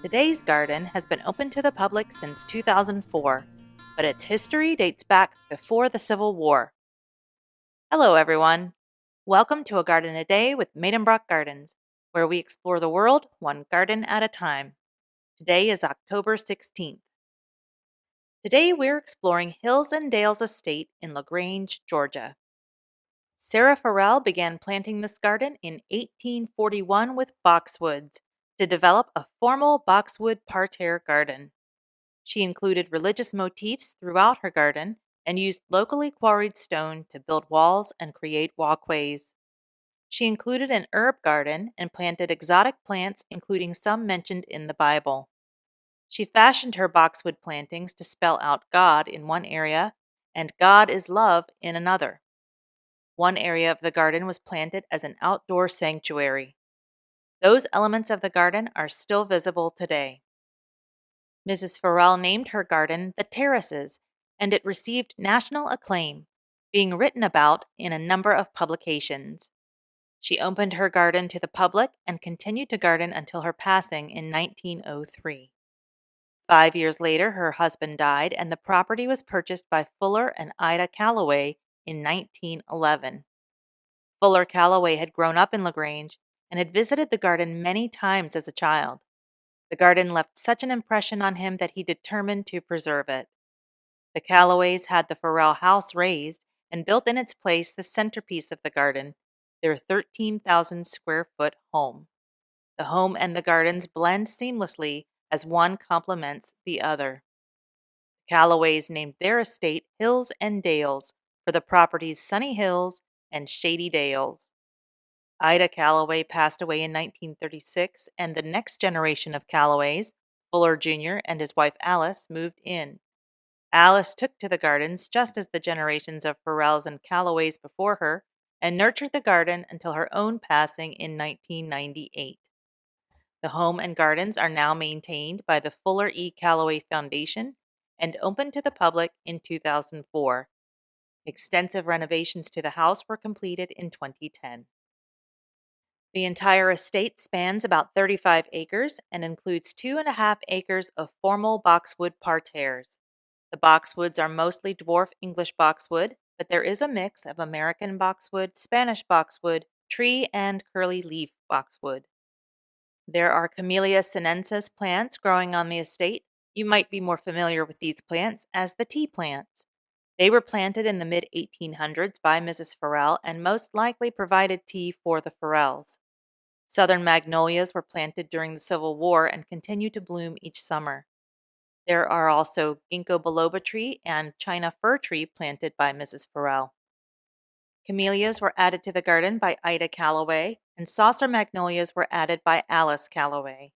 Today's garden has been open to the public since 2004, but its history dates back before the Civil War. Hello, everyone. Welcome to A Garden a Day with Maidenbrook Gardens, where we explore the world one garden at a time. Today is October 16th. Today we're exploring Hills and Dales Estate in LaGrange, Georgia. Sarah Farrell began planting this garden in 1841 with boxwoods to develop a formal boxwood parterre garden. She included religious motifs throughout her garden and used locally quarried stone to build walls and create walkways. She included an herb garden and planted exotic plants, including some mentioned in the Bible. She fashioned her boxwood plantings to spell out God in one area and God is love in another. One area of the garden was planted as an outdoor sanctuary. Those elements of the garden are still visible today. Mrs. Farrell named her garden The Terraces, and it received national acclaim, being written about in a number of publications. She opened her garden to the public and continued to garden until her passing in 1903. 5 years later, her husband died, and the property was purchased by Fuller and Ida Calloway in 1911. Fuller Calloway had grown up in LaGrange and had visited the garden many times as a child. The garden left such an impression on him that he determined to preserve it. The Calloways had the Farrell house razed and built in its place the centerpiece of the garden, their 13,000 square foot home. The home and the gardens blend seamlessly as one complements the other. The Calloways named their estate Hills and Dales for the property's sunny hills and shady dales. Ida Calloway passed away in 1936, and the next generation of Calloways, Fuller Jr. and his wife Alice, moved in. Alice took to the gardens just as the generations of Farrells and Calloways before her, and nurtured the garden until her own passing in 1998. The home and gardens are now maintained by the Fuller E. Calloway Foundation and opened to the public in 2004. Extensive renovations to the house were completed in 2010. The entire estate spans about 35 acres and includes 2.5 acres of formal boxwood parterres. The boxwoods are mostly dwarf English boxwood, but there is a mix of American boxwood, Spanish boxwood, tree, and curly leaf boxwood. There are Camellia sinensis plants growing on the estate. You might be more familiar with these plants as the tea plants. They were planted in the mid-1800s by Mrs. Farrell and most likely provided tea for the Farrells. Southern magnolias were planted during the Civil War and continue to bloom each summer. There are also ginkgo biloba tree and China fir tree planted by Mrs. Farrell. Camellias were added to the garden by Ida Calloway, and saucer magnolias were added by Alice Calloway.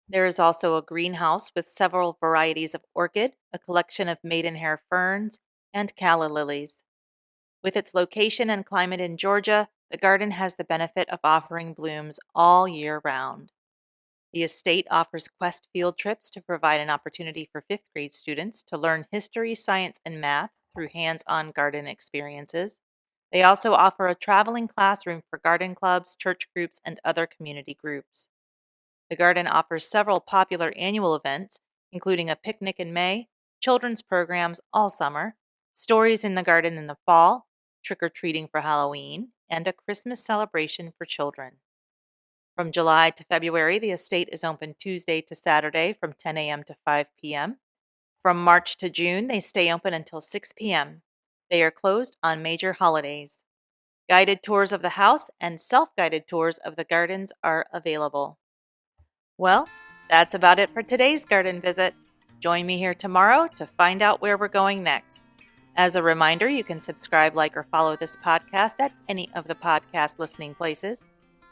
There is also a greenhouse with several varieties of orchid, a collection of maidenhair ferns, and calla lilies. With its location and climate in Georgia, the garden has the benefit of offering blooms all year round. The estate offers quest field trips to provide an opportunity for 5th grade students to learn history, science, and math through hands-on garden experiences. They also offer a traveling classroom for garden clubs, church groups, and other community groups. The garden offers several popular annual events, including a picnic in May, children's programs all summer, stories in the garden in the fall, trick-or-treating for Halloween, and a Christmas celebration for children. From July to February, the estate is open Tuesday to Saturday from 10 a.m. to 5 p.m. From March to June, they stay open until 6 p.m. They are closed on major holidays. Guided tours of the house and self-guided tours of the gardens are available. Well, that's about it for today's garden visit. Join me here tomorrow to find out where we're going next. As a reminder, you can subscribe, like, or follow this podcast at any of the podcast listening places.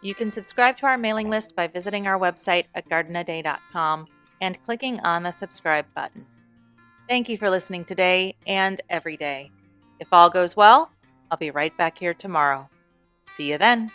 You can subscribe to our mailing list by visiting our website at gardenaday.com and clicking on the subscribe button. Thank you for listening today and every day. If all goes well, I'll be right back here tomorrow. See you then.